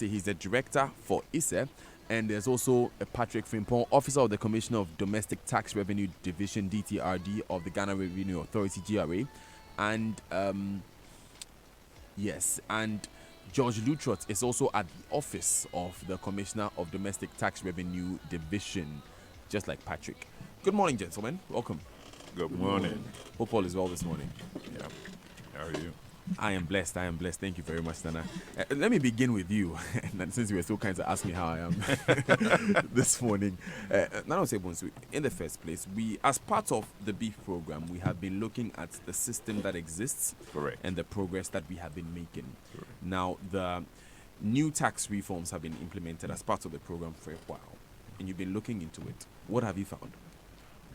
He's the director for ISE. And there's also a Patrick Frimpong, officer of the Commissioner of Domestic Tax Revenue Division (DTRD) of the Ghana Revenue Authority (GRA), and yes, and George Lutrot is also at the office of the Commissioner of Domestic Tax Revenue Division, just like Patrick. Good morning, gentlemen. Welcome. Good morning. Hope all is well this morning. Yeah. How are you? I am blessed. I am blessed. Thank you very much, Nana. Let me begin with you, and since you were so kind to ask me how I am this morning. Nana Osebonsu, in the first place, we, as part of the beef program, we have been looking at the system that exists, Correct. and the progress that we have been making. Correct. Now, the new tax reforms have been implemented as part of the program for a while, and you've been looking into it. What have you found?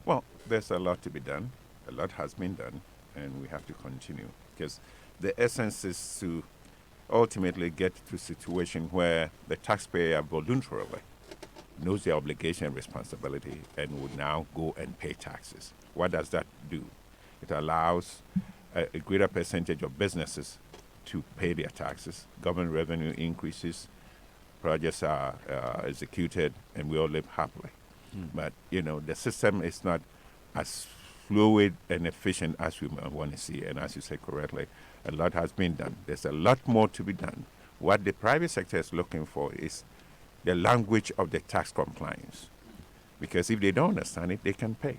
Well, there's a lot to be done. A lot has been done, and we have to continue because the essence is to ultimately get to a situation where the taxpayer voluntarily knows their obligation and responsibility and would now go and pay taxes. What does that do? It allows a greater percentage of businesses to pay their taxes, government revenue increases, projects are executed, and we all live happily. But, the system is not as fluid and efficient as we want to see. And as you said correctly, a lot has been done. There's a lot more to be done. What the private sector is looking for is the language of the tax compliance. Because if they don't understand it, they can pay.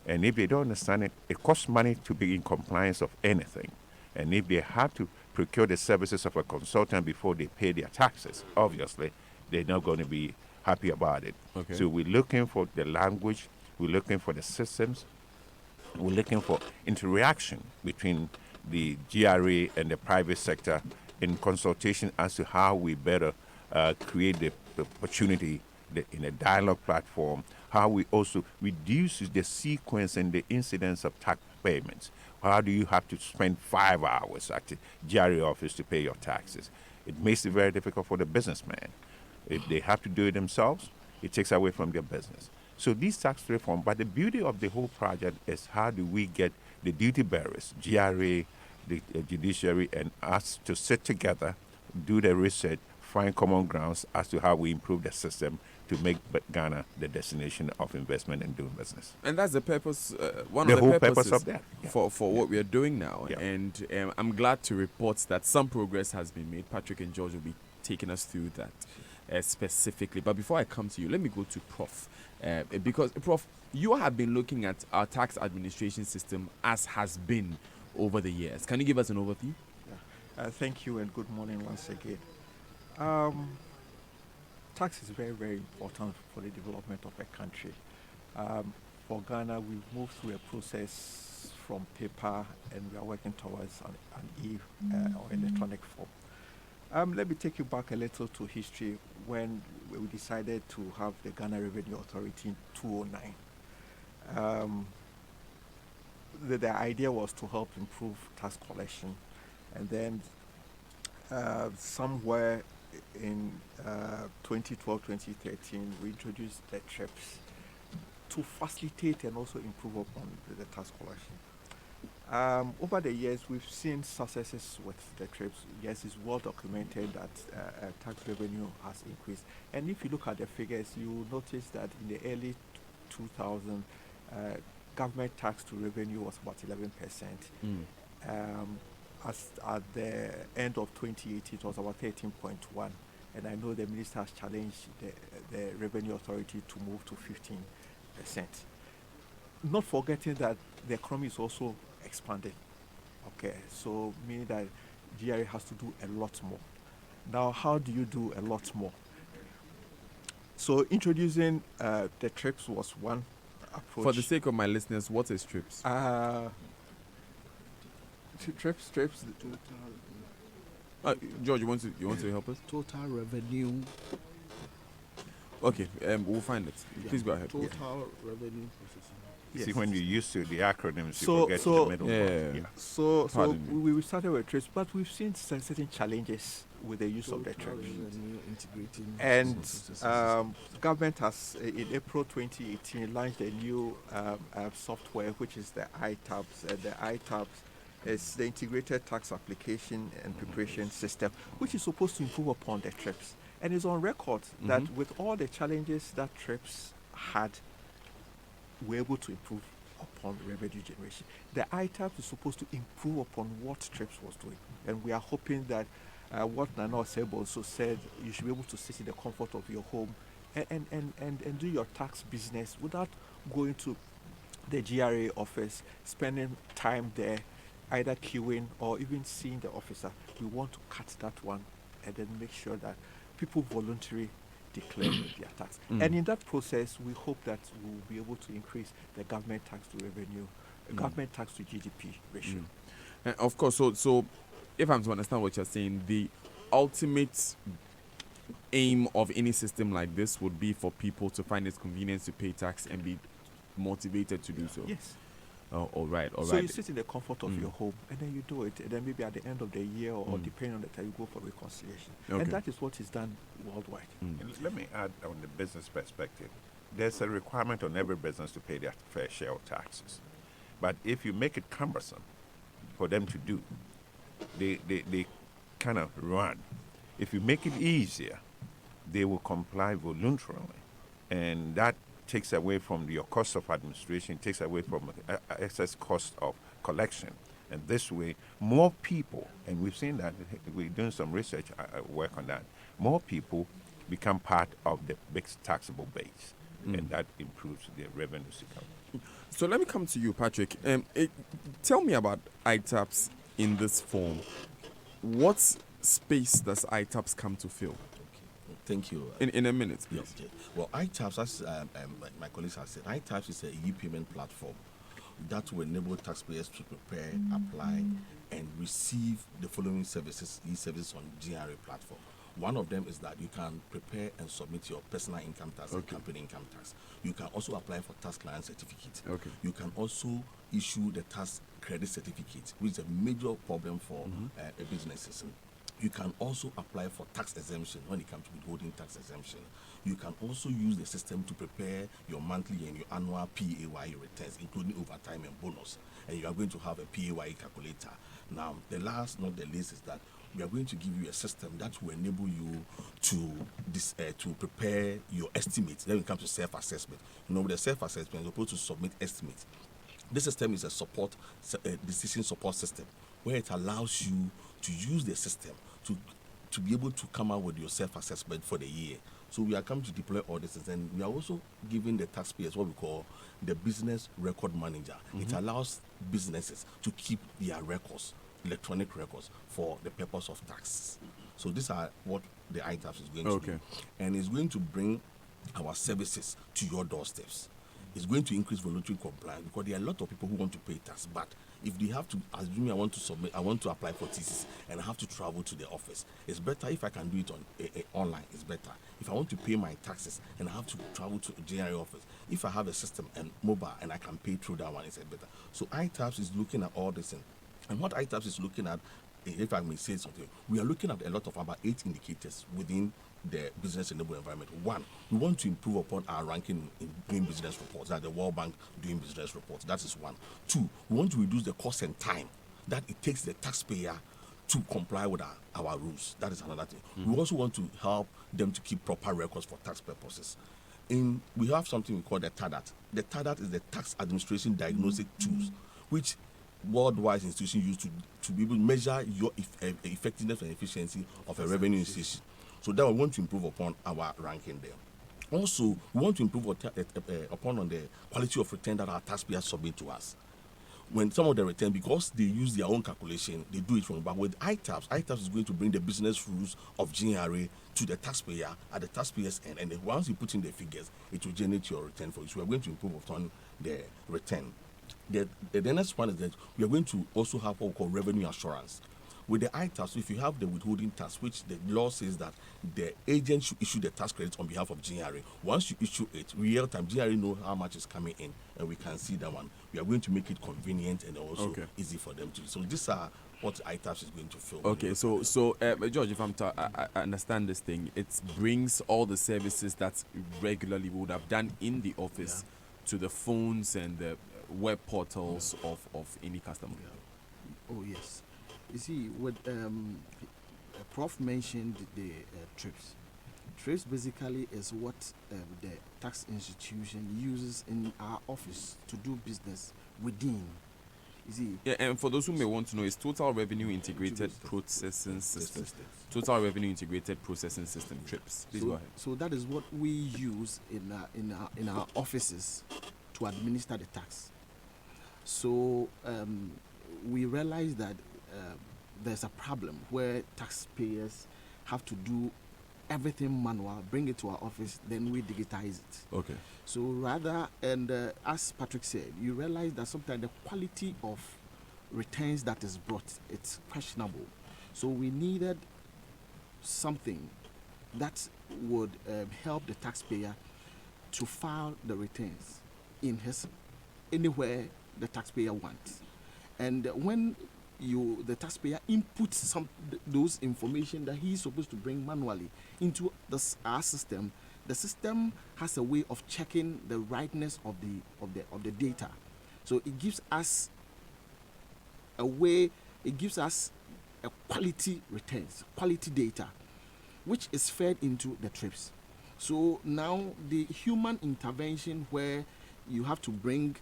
And if they don't understand it, it costs money to be in compliance of anything. And if they have to procure the services of a consultant before they pay their taxes, obviously, they're not going to be happy about it. Okay. So we're looking for the language, we're looking for the systems, we're looking for interaction between the GRA and the private sector in consultation as to how we better create the opportunity in a dialogue platform, how we also reduce the sequence and the incidence of tax payments. How do you have to spend 5 hours at the GRA office to pay your taxes? It makes it very difficult for the businessman. If they have to do it themselves, it takes away from their business. So these tax reform, but the beauty of the whole project is how do we get the duty bearers, GRA, the judiciary, and us to sit together, do the research, find common grounds as to how we improve the system to make Ghana the destination of investment and doing business. And that's the purpose, one The of the whole purposes purpose of that. Yeah. for what we are doing now. Yeah. And I'm glad to report that some progress has been made. Patrick and George will be taking us through that specifically. But before I come to you, let me go to Prof. Because, Prof, you have been looking at our tax administration system as has been over the years. Can you give us an overview? Thank you and good morning once again. Tax is very, very important for the development of a country. For Ghana, we've moved through a process from paper and we are working towards an or electronic form. Let me take you back a little to history when we decided to have the Ghana Revenue Authority in 2009. The idea was to help improve tax collection, and then somewhere in 2012-2013 we introduced the TRIPS to facilitate and also improve upon the tax collection. Over the years we've seen successes with the TRIPS. Yes, it's well documented that tax revenue has increased, and if you look at the figures you will notice that in the early 2000s government tax to revenue was about 11%. As at the end of 2018, it was about 13.1, and I know the minister has challenged the Revenue Authority to move to 15%. Not forgetting that the economy is also expanding. Okay, so meaning that GRA has to do a lot more. Now, how do you do a lot more? So introducing the TRIPS was one approach. For the sake of my listeners, what is TRIPS? TRIPS. George, you want to help us? Total revenue. Okay, we'll find it. Please go ahead. Total revenue processing. Yes. See, when you're used to the acronyms, you So- forget so- the middle Yeah. part. Yeah. So Pardon we started with TRIPS, but we've seen certain challenges with the use of the Total TRIPS. revenue integrating And processes. government has, in April 2018, launched a new software, which is the ITABS. The ITABS is the Integrated Tax Application and Preparation System, which is supposed to improve upon the TRIPS. And it's on record that Mhm. with all the challenges that TRIPS had, we're able to improve upon revenue generation. The ITAP is supposed to improve upon what TRIPS was doing. And we are hoping that what Nana Osebo also said, you should be able to sit in the comfort of your home and do your tax business without going to the GRA office, spending time there, either queuing or even seeing the officer. We want to cut that one and then make sure that people voluntarily declare their tax. And in that process, we hope that we'll be able to increase the government tax to revenue, government tax to GDP ratio. And of course, so if I'm to understand what you're saying, the ultimate aim of any system like this would be for people to find it convenient to pay tax and be motivated to do so. Yes. Oh, all right, all right. So you sit in the comfort of Mm. your home and then you do it. And then maybe at the end of the year or Mm. depending on the time, you go for reconciliation. Okay. And that is what is done worldwide. Mm. And let me add on the business perspective. There's a requirement on every business to pay their fair share of taxes. But if you make it cumbersome for them to do, they kind of run. If you make it easier, they will comply voluntarily. And that takes away from your cost of administration, takes away from excess cost of collection. And this way, more people, and we've seen that, we're doing some research work on that, more people become part of the big taxable base. And that improves the revenue cycle. So let me come to you, Patrick. Tell me about ITAPS in this form. What space does ITAPS come to fill? Thank you. In a minute, please. Yes, yes. Well, iTaps, as my colleagues have said, iTaps is a e-payment platform that will enable taxpayers to prepare, apply, and receive the following services, e-services on GRA platform. One of them is that you can prepare and submit your personal income tax and company income tax. You can also apply for tax client certificate. Okay. You can also issue the tax credit certificate, which is a major problem for businesses. You can also apply for tax exemption when it comes to withholding tax exemption. You can also use the system to prepare your monthly and your annual PAYE returns, including overtime and bonus. And you are going to have a PAYE calculator. Now, the last, not the least, is that we are going to give you a system that will enable you to prepare your estimates when it comes to self-assessment. You know, with the self-assessment, you're supposed to submit estimates. This system is a decision support system where it allows you to use the system to be able to come out with your self-assessment for the year. So we are coming to deploy all this, and we are also giving the taxpayers what we call the business record manager. It allows businesses to keep their records, electronic records, for the purpose of tax. So these are what the ITAPS is going to do, and it's going to bring our services to your doorsteps. It's going to increase voluntary compliance because there are a lot of people who want to pay tax, but if they have to, assume I want to apply for thesis and I have to travel to the office, it's better if I can do it on online. It's better. If I want to pay my taxes and I have to travel to a GRA office, if I have a system and mobile and I can pay through that one, it's better. So ITAPS is looking at all this, and what ITAPS is looking at, if I may say something, we are looking at a lot of about 8 indicators within the business enabled environment. One, we want to improve upon our ranking in doing business reports, that the World Bank doing business reports. That is one. Two, we want to reduce the cost and time that it takes the taxpayer to comply with our rules. That is another thing. We also want to help them to keep proper records for tax purposes. We have something we call the TADAT. The TADAT is the Tax Administration Diagnostic Tools, which worldwide institutions use to be able to measure your effectiveness and efficiency of a revenue institution. So that we want to improve upon our ranking there. Also, we want to improve upon on the quality of return that our taxpayers submit to us. When some of the return, because they use their own calculation, they do it from, but with ITAPS is going to bring the business rules of GRA to the taxpayer at the taxpayer's end, and then once you put in the figures, it will generate your return for you. So we are going to improve upon the return. The next one is that we are going to also have what we call revenue assurance. With the ITAPS, if you have the withholding tax, which the law says that the agent should issue the tax credit on behalf of GRA. Once you issue it, real time, GRA know how much is coming in, and we can see that one. We are going to make it convenient and also easy for them to do. So these are what ITAPS is going to fill. Okay, so George, if I understand this thing, it brings all the services that regularly we would have done in the office to the phones and the web portals of any customer. Oh yes. You see, what Prof mentioned the trips. TRIPS basically is what the tax institution uses in our office to do business within. You see, Yeah, and for those who may want to know, it's Total Revenue Integrated Processing System. Total Revenue Integrated Processing System, TRIPS. Please go ahead. So that is what we use in our offices to administer the tax. So we realize that there's a problem where taxpayers have to do everything manual, bring it to our office, then we digitize it. Okay. So rather, and as Patrick said, you realize that sometimes the quality of returns that is brought, it's questionable. So we needed something that would help the taxpayer to file the returns in his anywhere the taxpayer wants. And when the taxpayer inputs those information that he is supposed to bring manually into our system, the system has a way of checking the rightness of the data. So it gives us a quality returns, quality data, which is fed into the TRIPS. So now the human intervention where you have to bring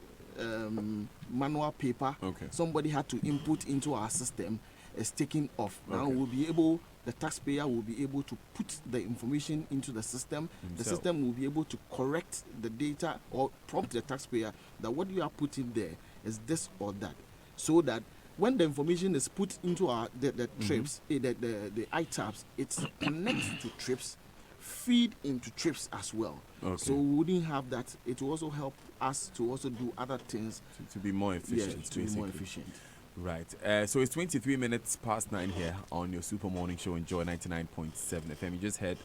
manual paper, somebody had to input into our system, is taken off. Now the taxpayer will be able to put the information into the system. The system will be able to correct the data or prompt the taxpayer that what you are putting there is this or that, so that when the information is put into the TRIPS, the ITABs, it connects to TRIPS, feed into TRIPS as well. So we wouldn't have that. It will also help us to also do other things to be more efficient. to be more efficient. Right. So it's 23 minutes past 9 here on your Super Morning Show. Enjoy 99.7 FM. You just heard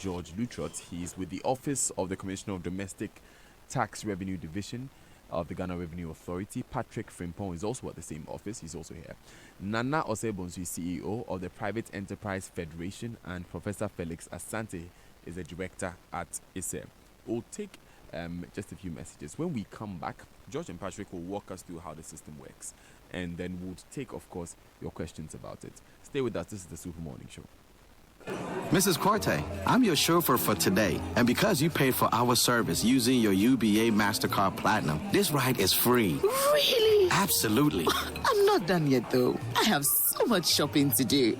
George Lutrot. He's with the Office of the Commissioner of Domestic Tax Revenue Division of the Ghana Revenue Authority. Patrick Frimpong is also at the same office. He's also here. Nana Osebonsu is CEO of the Private Enterprise Federation, and Professor Felix Asante is the director at ISE. We'll take just a few messages. When we come back, George and Patrick will walk us through how the system works, and then we'll take, of course, your questions about it. Stay with us. This is the Super Morning Show. Mrs. Corte, I'm your chauffeur for today. And because you paid for our service using your UBA MasterCard Platinum, this ride is free. Really? Absolutely. I'm not done yet, though. I have so much shopping to do.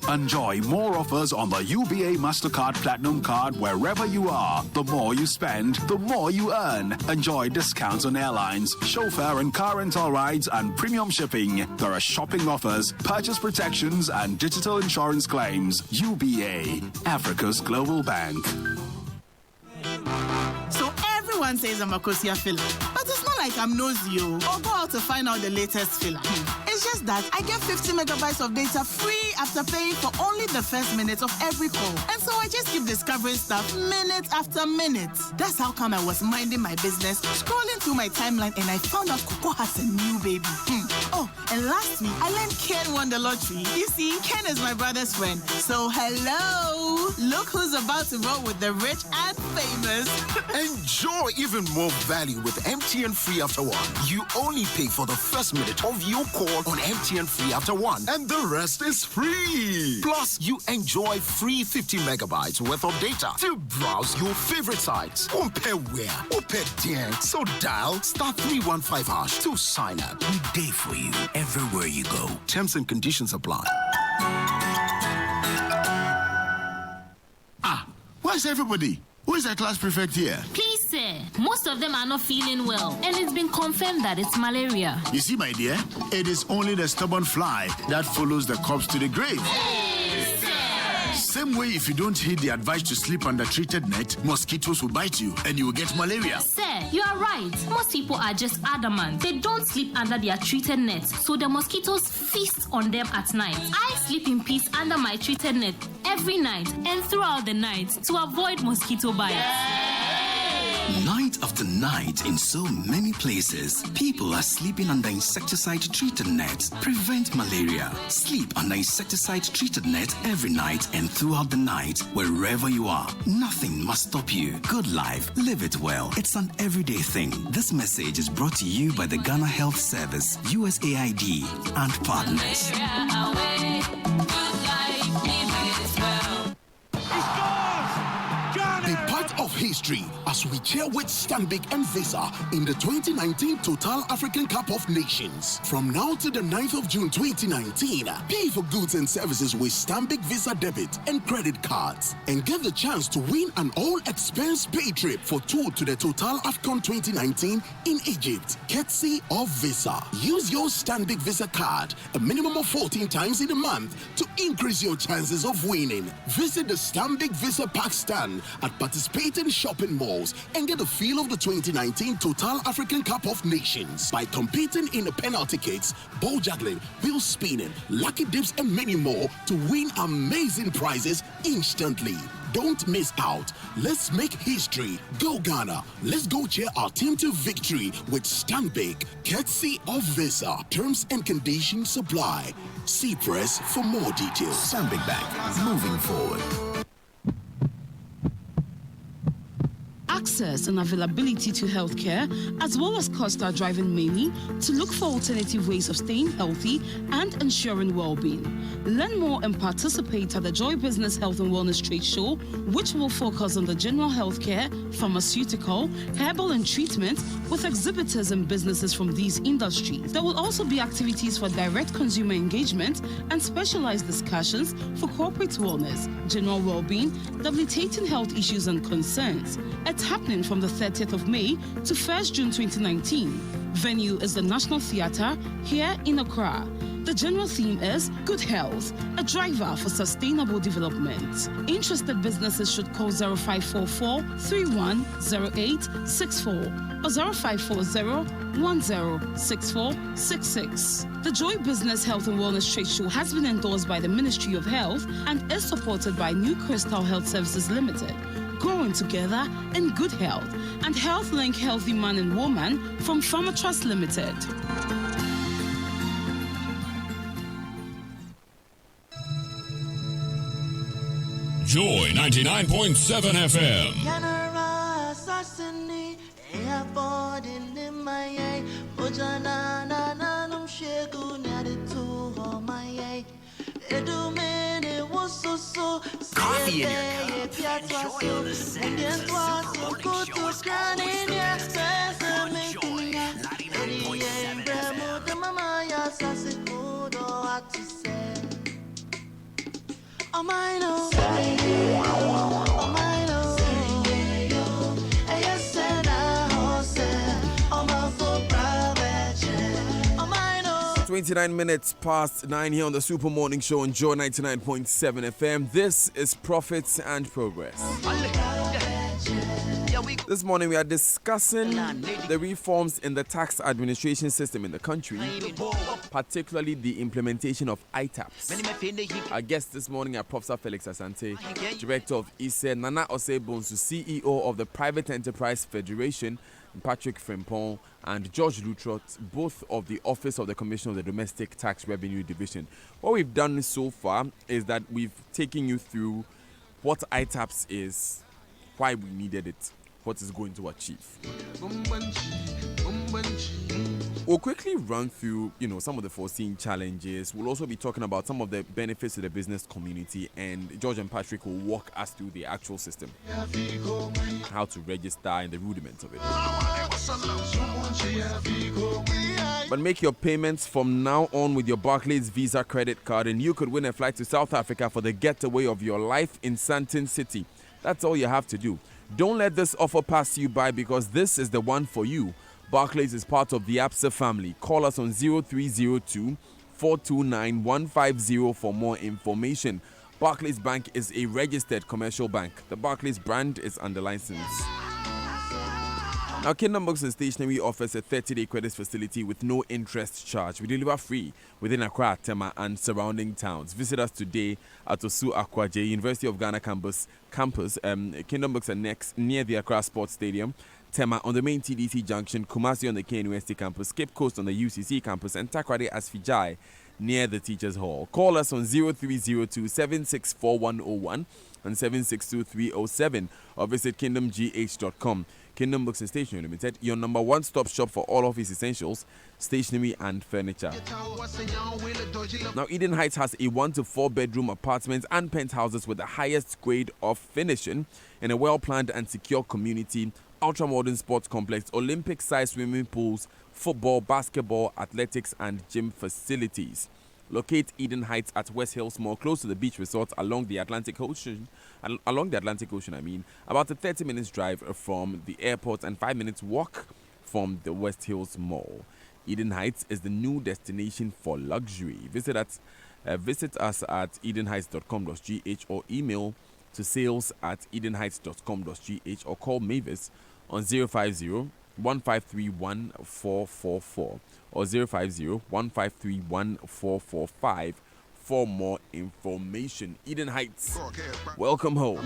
Enjoy more offers on the UBA MasterCard Platinum card wherever you are. The more you spend, the more you earn. Enjoy discounts on airlines, chauffeur and car rental rides, and premium shipping. There are shopping offers, purchase protections, and digital insurance claims. UBA, Africa's global bank. So everyone says I'm a Kosia filler, but it's not like I'm nosy or go out to find out the latest filler. It's just that I get 50 megabytes of data free after paying for only the first minute of every call. And so I just keep discovering stuff minute after minute. That's how come I was minding my business, scrolling through my timeline, and I found out Coco has a new baby. Oh, and last week, I learned Ken won the lottery. You see, Ken is my brother's friend. So hello, look who's about to roll with the rich and famous. Enjoy even more value with MTN Free After One. You only pay for the first minute of your call on MTN Free After One, and the rest is free. Plus, you enjoy free 50 megabytes worth of data to browse your favorite sites. Compare where, compare there. So dial *315# to sign up. We day for you everywhere you go. Terms and conditions apply. Where's everybody? Who is that class prefect here? Please, sir. Most of them are not feeling well, and it's been confirmed that it's malaria. You see, my dear, it is only the stubborn fly that follows the corpse to the grave. Same way, if you don't heed the advice to sleep under treated net, mosquitoes will bite you and you will get malaria. Sir, you are right. Most people are just adamant. They don't sleep under their treated nets, so the mosquitoes feast on them at night. I sleep in peace under my treated net every night and throughout the night to avoid mosquito bites. Night after night, in so many places, people are sleeping under insecticide-treated nets. Prevent malaria. Sleep under insecticide-treated net every night and throughout the night, wherever you are. Nothing must stop you. Good life. Live it well. It's an everyday thing. This message is brought to you by the Ghana Health Service, USAID, and partners. He scored! Be part of history as we cheer with Stanbic and Visa in the 2019 Total African Cup of Nations. From now to the 9th of June 2019, pay for goods and services with Stanbic Visa debit and credit cards and get the chance to win an all-expense pay trip for tour to the Total AFCON 2019 in Egypt, courtesy of Visa. Use your Stanbic Visa card a minimum of 14 times in a month to increase your chances of winning. Visit the Stanbic Visa Park stand at participating shopping malls and get a feel of the 2019 Total African Cup of Nations by competing in the penalty kicks, ball juggling, wheel spinning, lucky dips, and many more to win amazing prizes instantly. Don't miss out. Let's make history. Go Ghana. Let's go cheer our team to victory with Stanbic, courtesy of Visa. Terms and conditions apply. See press for more details. Stanbic Bank, moving forward. Access and availability to healthcare, as well as costs, are driving many to look for alternative ways of staying healthy and ensuring well-being. Learn more and participate at the Joy Business Health and Wellness Trade Show, which will focus on the general healthcare, pharmaceutical, herbal and treatment with exhibitors and businesses from these industries. There will also be activities for direct consumer engagement and specialized discussions for corporate wellness, general well-being, debilitating health issues and concerns. It's happening from the 30th of May to 1st June 2019. Venue is the National Theatre here in Accra. The general theme is Good Health, a driver for sustainable development. Interested businesses should call 0544 310864 or 0540 106466. The Joy Business Health and Wellness Trade Show has been endorsed by the Ministry of Health and is supported by New Crystal Health Services Limited. Growing together in good health, and Health Link Healthy Man and Woman from Pharma Trust Limited. Joy 99.7 FM. Coffee in your cup. Enjoy the scent of the Super Morning Show is always there. On Joy 29 minutes past 9 here on the Super Morning Show on Joy 99.7 FM. This is Profits and Progress. This morning we are discussing the reforms in the tax administration system in the country, particularly the implementation of ITAPs. Our guests this morning are Professor Felix Asante, Director of ISE, Nana Osei-Bonsu, CEO of the Private Enterprise Federation, Patrick Frimpong, and George Lutrot, both of the Office of the Commissioner of the Domestic Tax Revenue Division. What we've done so far is that we've taken you through what ITAPs is, why we needed it, what it's going to achieve. We'll quickly run through, some of the foreseen challenges. We'll also be talking about some of the benefits to the business community, and George and Patrick will walk us through the actual system, how to register and the rudiments of it. But make your payments from now on with your Barclays Visa credit card, and you could win a flight to South Africa for the getaway of your life in Sandton City. That's all you have to do. Don't let this offer pass you by, because this is the one for you. Barclays is part of the ABSA family. Call us on 0302 429 150 for more information. Barclays Bank is a registered commercial bank. The Barclays brand is under license. Now, Kingdom Books and Stationery offers a 30-day credit facility with no interest charge. We deliver free within Accra, Tema, and surrounding towns. Visit us today at Osu Akwaje, University of Ghana campus. Kingdom Books are next near the Accra Sports Stadium, Tema on the main TDC junction, Kumasi on the KNUST campus, Cape Coast on the UCC campus, and Takrady Asfijai near the Teachers Hall. Call us on 0302 764101 and 762307 or visit kingdomgh.com. Kingdom Books and Stationery Limited, your number one stop shop for all office essentials, stationery and furniture. Now, Eden Heights has a 1 to 4 bedroom apartments and penthouses with the highest grade of finishing in a well-planned and secure community, ultra-modern sports complex, Olympic-sized swimming pools, football, basketball, athletics and gym facilities. Locate Eden Heights at West Hills Mall, close to the beach resort along the Atlantic Ocean. About a 30 minutes drive from the airport and 5 minutes walk from the West Hills Mall. Eden Heights is the new destination for luxury. Visit us at edenheights.com.gh or email to sales@edenheights.com.gh or call Mavis on 050-1531-444 or 050-1531-445 for more information. Eden Heights, welcome home.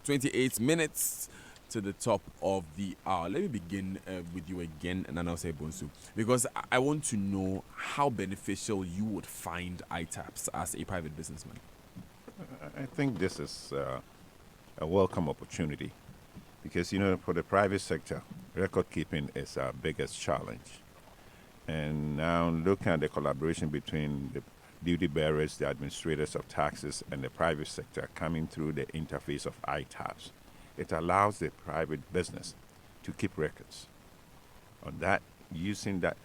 28 minutes to the top of the hour. Let me begin with you again, and then I'll say Bonsu, because I want to know how beneficial you would find ITAPs as a private businessman. I think this is a welcome opportunity because, for the private sector, record keeping is our biggest challenge. And now looking at the collaboration between the duty bearers, the administrators of taxes, and the private sector coming through the interface of ITAPs, it allows the private business to keep records on that, using that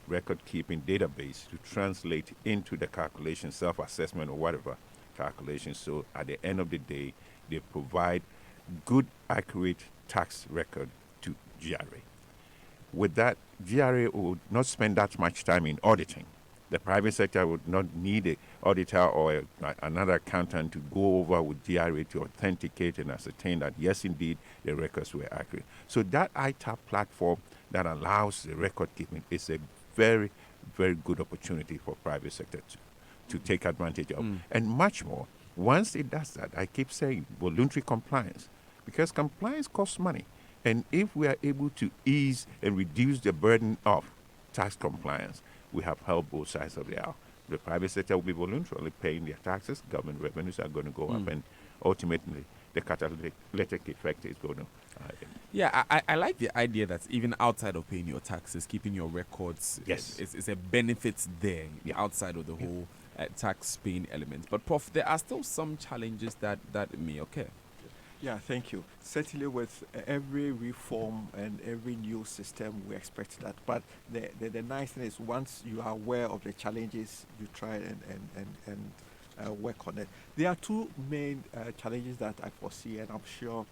record-keeping database to translate into the calculation, self-assessment, or whatever calculation. So at the end of the day, they provide good, accurate tax record to GRA. With that, GRA would not spend that much time in auditing. The private sector would not need an auditor or another accountant to go over with GRA to authenticate and ascertain that, yes, indeed, the records were accurate. So that ITAP platform that allows the record keeping is a very, very good opportunity for private sector to take advantage of. And much more, once it does that, I keep saying voluntary compliance, because compliance costs money. And if we are able to ease and reduce the burden of tax compliance, we have helped both sides of the aisle. The private sector will be voluntarily paying their taxes, government revenues are going to go up, and ultimately the catalytic effect is going to Yeah, I like the idea that even outside of paying your taxes, keeping your records, yes, is a benefit there outside of the whole tax paying element. But Prof, there are still some challenges that may occur. Yeah, thank you. Certainly with every reform and every new system, we expect that. But the nice thing is once you are aware of the challenges, you try and work on it. There are two main challenges that I foresee, and I'm sure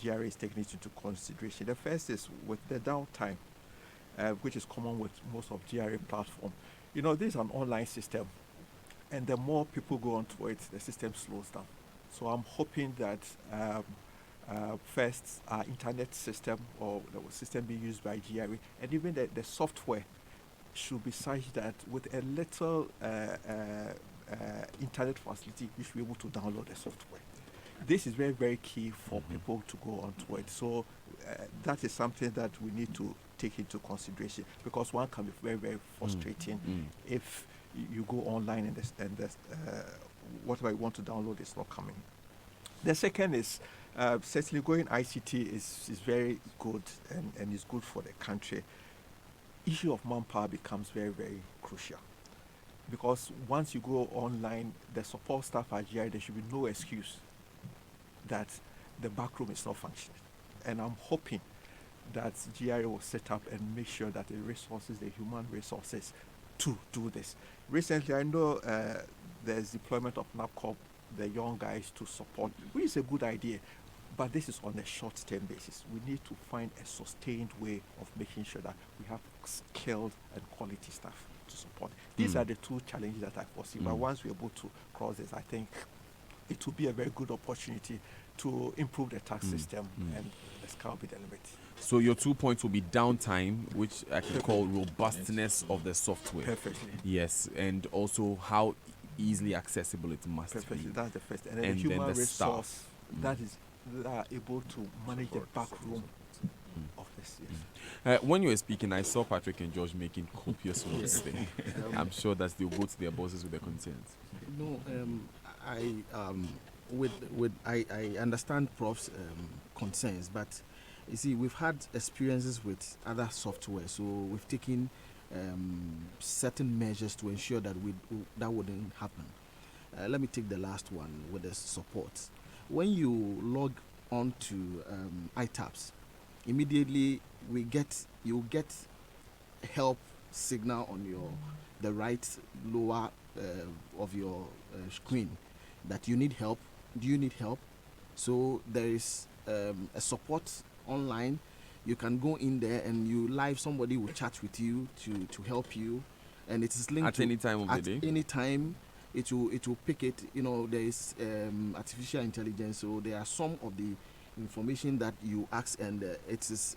GRA is taking it into consideration. The first is with the downtime, which is common with most of GRA platform. This is an online system, and the more people go onto it, the system slows down. So I'm hoping that first our internet system or the system being used by GRA and even the software should be such that with a little internet facility, you should be able to download the software. This is very, very key for people to go onto it. So that is something that we need to take into consideration, because one can be very, very frustrating if you go online and whatever you want to download is not coming. The second is certainly going ICT is very good and is good for the country. Issue of manpower becomes very, very crucial, because once you go online, the support staff at GRA, there should be no excuse that the back room is not functioning. And I'm hoping that GRA will set up and make sure that the resources, the human resources, to do this. Recently, I know there's deployment of NAPCOP, the young guys to support, which is a good idea, but this is on a short-term basis. We need to find a sustained way of making sure that we have skilled and quality staff to support. These are the two challenges that I foresee, but once we're able to cross this, I think it will be a very good opportunity to improve the tax system, and the sky will be the limit. So your 2 points will be downtime, which I can call robustness of the software. Perfectly. Yes, and also how easily accessible it must Perfectly. be. That's the first. And then the human resource staff. that are able to manage the back room of the Yes, yes. When you were speaking, I saw Patrick and George making copious notes there. I'm sure that they'll go to their bosses with their concerns. No, I understand Prof's concerns, but you see, we've had experiences with other software, so we've taken certain measures to ensure that that wouldn't happen. Let me take the last one with the support. When you log on to iTaps, immediately you get help signal on the right lower of your screen that you need help. Do you need help? So there is a support online. You can go in there and somebody will chat with you to help you, and it is linked at any time of the day. At any time, it will pick it. There is artificial intelligence, so there are some of the information that you ask, and it is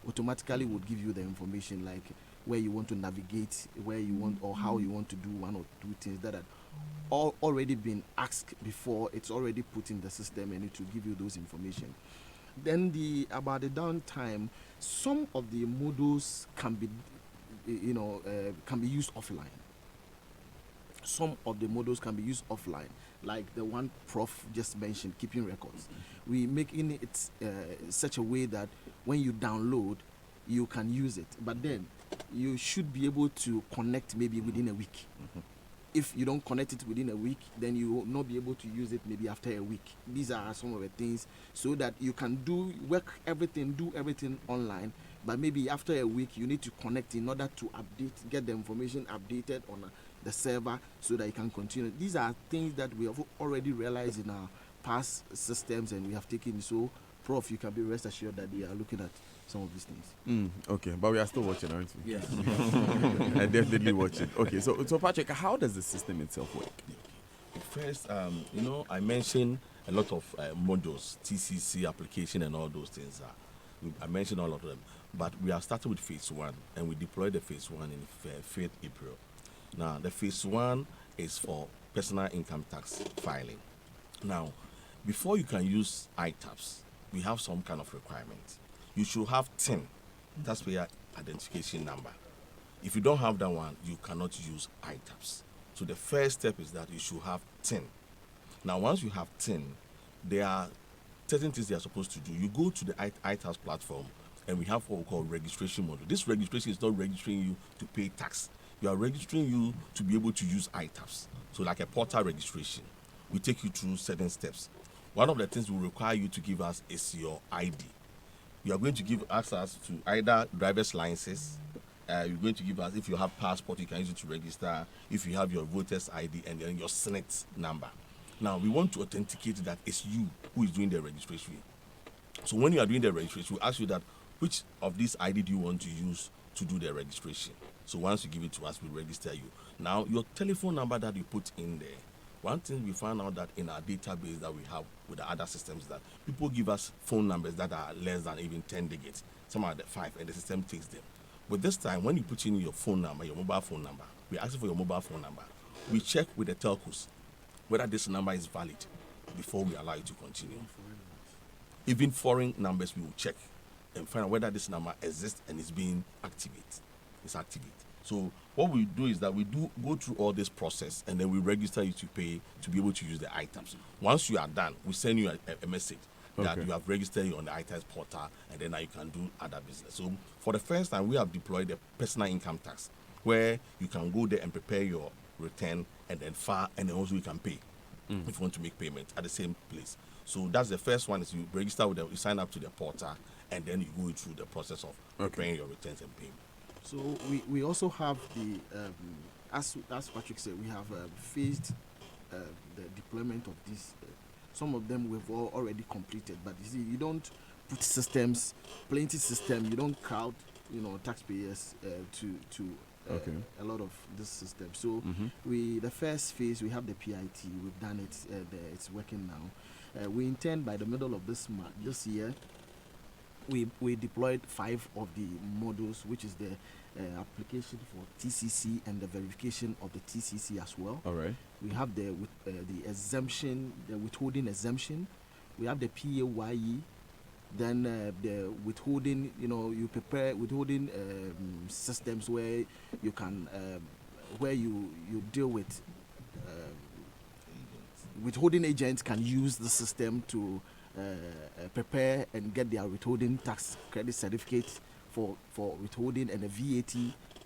automatically would give you the information, like where you want to navigate, where you want, or how you want to do one or two things that are already been asked before. It's already put in the system, and it will give you those information. Then about the downtime, some of the modules can be used offline. Some of the modules can be used offline, like the one Prof just mentioned, keeping records. We make it such a way that when you download, you can use it, but then you should be able to connect maybe within a week. If you don't connect it within a week, then you will not be able to use it maybe after a week. These are some of the things, so that you can do everything online, but maybe after a week you need to connect in order to get the information updated on the server so that you can continue. These are things that we have already realized in our past systems, and we have taken. So, Prof, you can be rest assured that they are looking at some of these things. Okay, but we are still watching, aren't we? Yes. I'm definitely watching. Okay, so Patrick, how does the system itself work? First, I mentioned a lot of modules, TCC application and all those things. I mentioned all of them, but we are starting with phase 1, and we deployed the phase 1 in 5th April. Now, the phase 1 is for personal income tax filing. Now, before you can use iTaps, we have some kind of requirement. You should have TIN, taxpayer identification number. If you don't have that one, you cannot use iTaps. So the first step is that you should have TIN. Now, once you have TIN, there are certain things they are supposed to do. You go to the iTaps platform, and we have what we call registration module. This registration is not registering you to pay tax. You are registering you to be able to use iTaps. So like a portal registration, we take you through certain steps. One of the things we require you to give us is your ID. You are going to give access to either driver's licenses. You're going to give us, if you have passport, you can use it to register. If you have your voter's ID, and then your SNET number. Now, we want to authenticate that it's you who is doing the registration. So when you are doing the registration, we ask you that which of these ID do you want to use to do the registration. So once you give it to us, we register you. Now, your telephone number that you put in there, one thing we found out that in our database that we have with the other systems, that people give us phone numbers that are less than even 10 digits. Some are 5, and the system takes them. But this time, when you put in your phone number, your mobile phone number, we ask for your mobile phone number. We check with the telcos whether this number is valid before we allow you to continue. Even foreign numbers, we will check and find out whether this number exists and is being activated. It's activated. So what we do is that we do go through all this process, and then we register you to pay to be able to use the iTaps. Once you are done, we send you a message that you have registered you on the iTaps portal, and then now you can do other business. So for the first time, we have deployed the personal income tax, where you can go there and prepare your return and then file, and then also you can pay if you want to make payment at the same place. So that's the first one, is you register with them, you sign up to the portal, and then you go through the process of preparing your returns and payment. So we also have the, as Patrick said, we have phased the deployment of these. Some of them we've already completed, but you see, you don't put plenty system, you don't crowd, taxpayers to a lot of this system. So the first phase, we have the PIT, we've done it, it's working now. We intend by the middle of this year, we deployed 5 of the modules, which is the application for TCC and the verification of the TCC as well. All right. We have the exemption, the withholding exemption. We have the PAYE, Then the withholding, you prepare withholding systems where you can, where you deal with withholding agents can use the system to prepare and get their withholding tax credit certificate for withholding and a VAT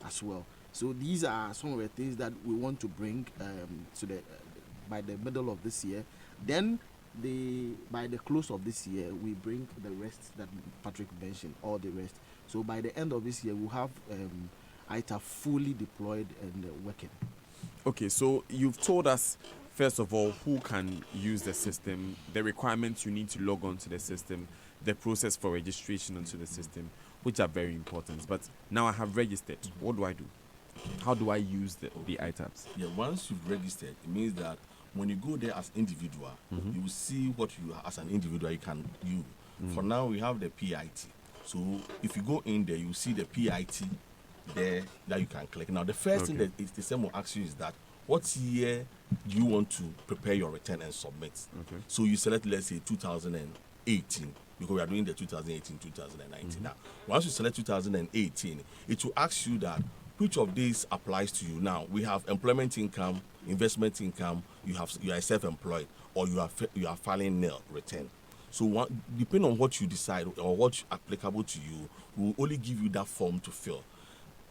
as well. So these are some of the things that we want to bring to the by the middle of this year. Then by the close of this year, we bring the rest that Patrick mentioned, all the rest. So by the end of this year, we'll have ITA fully deployed and working. Okay, so you've told us, first of all, who can use the system, the requirements you need to log on to the system, the process for registration onto the system, which are very important. But now I have registered. What do I do? How do I use the ITABs? Yeah, once you've registered, it means that when you go there as individual, you will see what you as an individual you can do. For now, we have the PIT. So if you go in there, you see the PIT there that you can click. Now, the first thing that the system will ask you is that what year do you want to prepare your return and submit? So you select, let's say, 2018, because we are doing the 2018-2019. Now, once you select 2018, it will ask you that which of these applies to you. Now, we have employment income, investment income, you are self-employed, or you are filing nil return. So depending on what you decide or what's applicable to you, we will only give you that form to fill.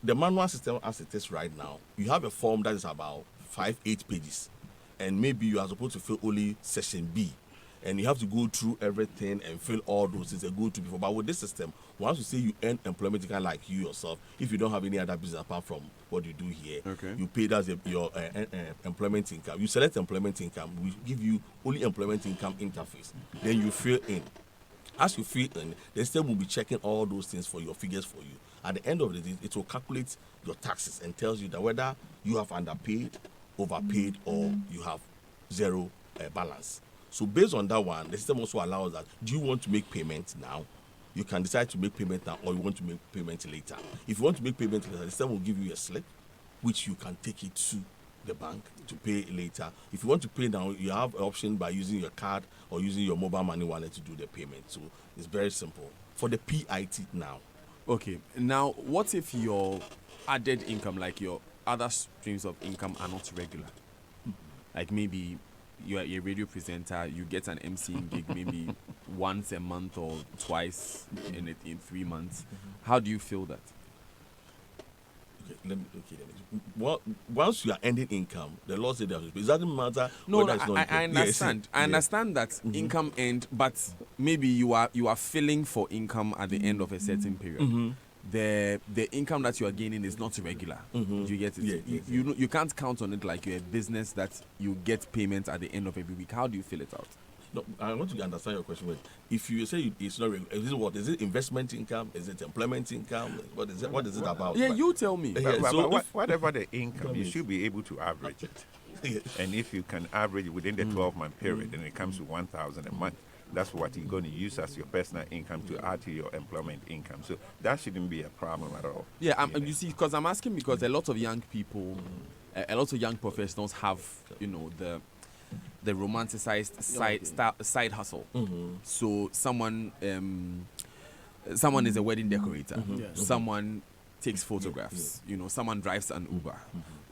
The manual system as it is right now, you have a form that is about 5-8 pages, and maybe you are supposed to fill only section B, and you have to go through everything and fill all those things and go to before. But with this system, once you say you earn employment income like you yourself, if you don't have any other business apart from what you do here, you pay that your employment income. You select employment income, we give you only employment income interface. Then you fill in. As you fill in, the system will be checking all those things for your figures for you. At the end of the day, it will calculate your taxes and tells you that whether you have underpaid, overpaid, or you have zero balance. So based on that one, the system also allows that, do you want to make payment now? You can decide to make payment now, or you want to make payment later. If you want to make payment later, the system will give you a slip, which you can take it to the bank to pay later. If you want to pay now, you have an option by using your card or using your mobile money wallet to do the payment. So it's very simple. For the PIT now. Okay, now what if your added income, like your other streams of income, are not regular? Like maybe you are a radio presenter, you get an MCing gig maybe once a month or twice in 3 months. How do you feel that? Well, once you are ending income, the law says that it doesn't matter. No, whether it's not I understand. Yes. I understand that income end, but maybe you are filling for income at the end of a certain period. The income that you are gaining is not regular. Do you get it? Yeah, you can't count on it like you're a business that you get payments at the end of every week. How do you fill it out? No, I want to understand your question. If you say it's not regular, is it what? Is it investment income? Is it employment income? What is it? What is it about? Yeah, you tell me. But whatever the income, you should be able to average it. And if you can average it within the 12-month period, and it comes to 1,000 a month, that's what you're going to use as your personal income to add to your employment income. So that shouldn't be a problem at all. Yeah, you see, because I'm asking because a lot of young people, a lot of young professionals have, the romanticized side hustle. So someone is a wedding decorator. Someone takes photographs. Someone drives an Uber.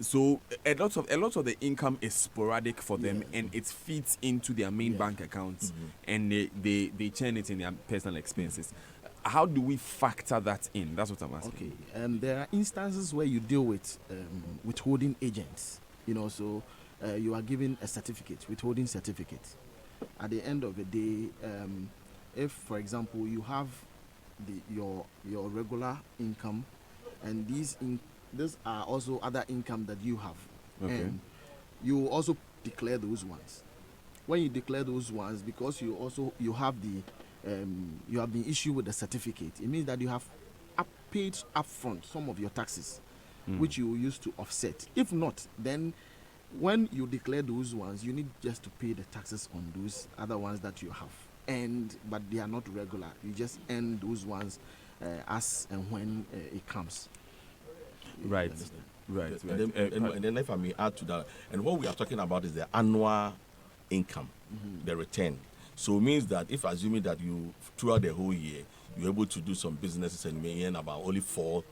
So a lot of the income is sporadic for them, and it feeds into their main bank accounts, and they churn it in their personal expenses. How do we factor that in? That's what I'm asking. Okay, there are instances where you deal with withholding agents. So you are given a certificate, withholding certificate. At the end of the day, if, for example, you have your regular income, and these are also other income that you have, and you also declare those ones. When you declare those ones, because you have been issued with the certificate, it means that you have paid upfront some of your taxes, which you use to offset. If not, then when you declare those ones, you need just to pay the taxes on those other ones that you have, but they are not regular. You just earn those ones as and when it comes. Right. And then if I may add to that, and what we are talking about is the annual income, the return. So it means that if assuming that you throughout the whole year you're able to do some businesses and you may earn about only 4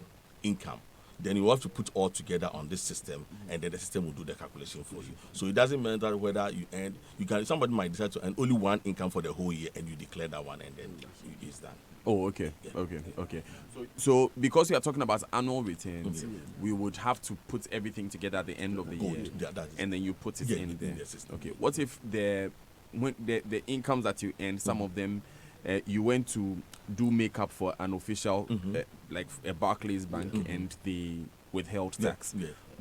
income, then you have to put all together on this system, and then the system will do the calculation for you. So it doesn't matter whether you earn, somebody might decide to earn only 1 income for the whole year, and you declare that one, and then it's done. Oh, okay, okay. So because we are talking about annual returns, we would have to put everything together at the end of the year, and then you put it in there. Okay. What if the incomes that you earn, some of them, you went to do makeup for an official, like a Barclays Bank, and they withheld tax,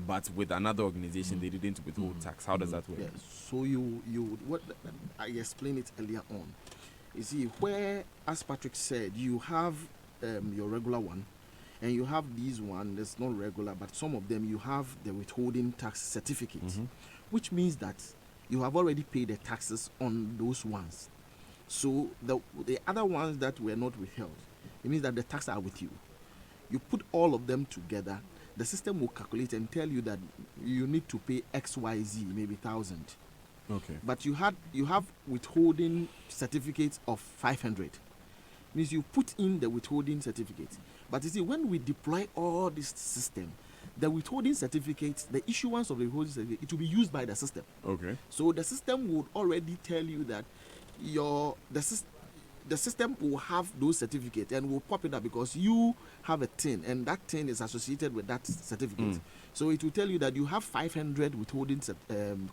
but with another organization they didn't withhold tax. How does that work? So you what I explained it earlier on. You see, where, as Patrick said, you have your regular one, and you have these one that's not regular, but some of them you have the withholding tax certificate, which means that you have already paid the taxes on those ones. So the other ones that were not withheld, it means that the tax are with you. You put all of them together, the system will calculate and tell you that you need to pay XYZ, maybe 1,000. Okay. But you have withholding certificates of 500. Means you put in the withholding certificate. But you see, when we deploy all this system, the withholding certificates, the issuance of the withholding certificate, it will be used by the system. Okay. So the system would already tell you that the system will have those certificates and will pop it up because you have a tin, and that tin is associated with that certificate. So it will tell you that you have 500 withholding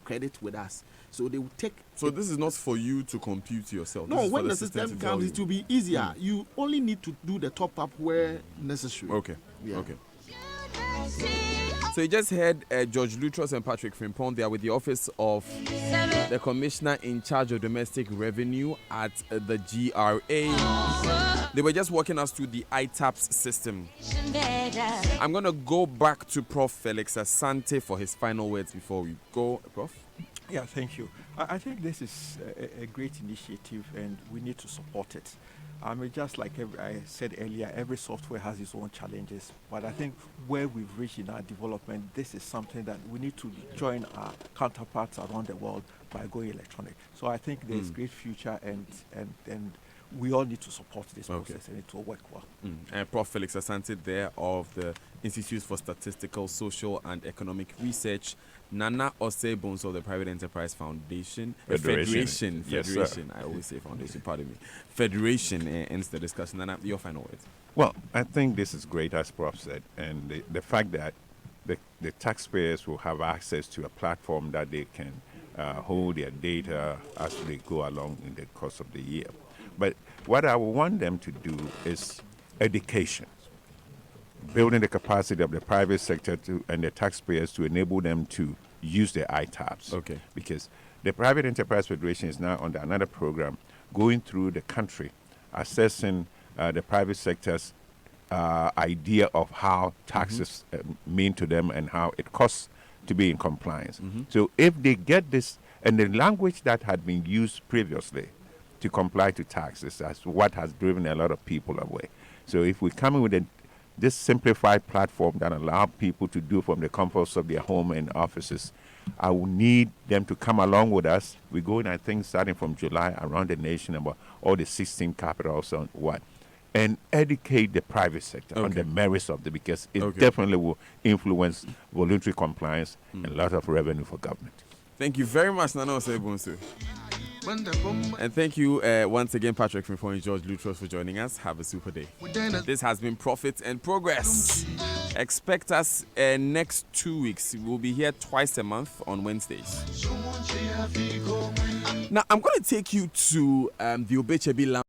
credit with us. So they will take. So this is not for you to compute yourself. No, when the system comes, it will be easier. You only need to do the top up where necessary. Okay. Yeah. Okay. So you just heard George Lutros and Patrick Frimpong. They are with the Office of the Commissioner in charge of Domestic Revenue at the GRA. They were just walking us through the ITAPS system. I'm going to go back to Prof. Felix Asante for his final words before we go. Prof? Yeah, thank you. I think this is a great initiative, and we need to support it. I mean, just like I said earlier, every software has its own challenges. But I think where we've reached in our development, this is something that we need to join our counterparts around the world by going electronic. So I think there's great future, and we all need to support this process, and it will work well. And Prof. Felix Asante there of the Institute for Statistical, Social and Economic Research, Nana Osei-Bonsu of the Private Enterprise Foundation, Federation. Yes, I always say foundation, pardon me. Federation ends the discussion. Nana, your final words. Well, I think this is great, as Prof said, and the fact that the taxpayers will have access to a platform that they can hold their data as they go along in the course of the year. But what I want them to do is education, building the capacity of the private sector and the taxpayers to enable them to use their ITAPs. Okay. Because the Private Enterprise Federation is now under another program going through the country, assessing the private sector's idea of how taxes mean to them and how it costs to be in compliance. So if they get this, and the language that had been used previously to comply to taxes, that's what has driven a lot of people away. So if we come in with this simplified platform that allows people to do from the comforts of their home and offices, I will need them to come along with us. We're going, I think, starting from July around the nation about all the 16 capitals on what, and educate the private sector on the merits of because it definitely will influence voluntary compliance and a lot of revenue for government. Thank you very much, Nana Osei-Bonsu. And thank you once again, Patrick Frimpong and George Lutros, for joining us. Have a super day. This has been Profit and Progress. Expect us next 2 weeks. We'll be here twice a month on Wednesdays. Now, I'm going to take you to the Obechebi Lounge.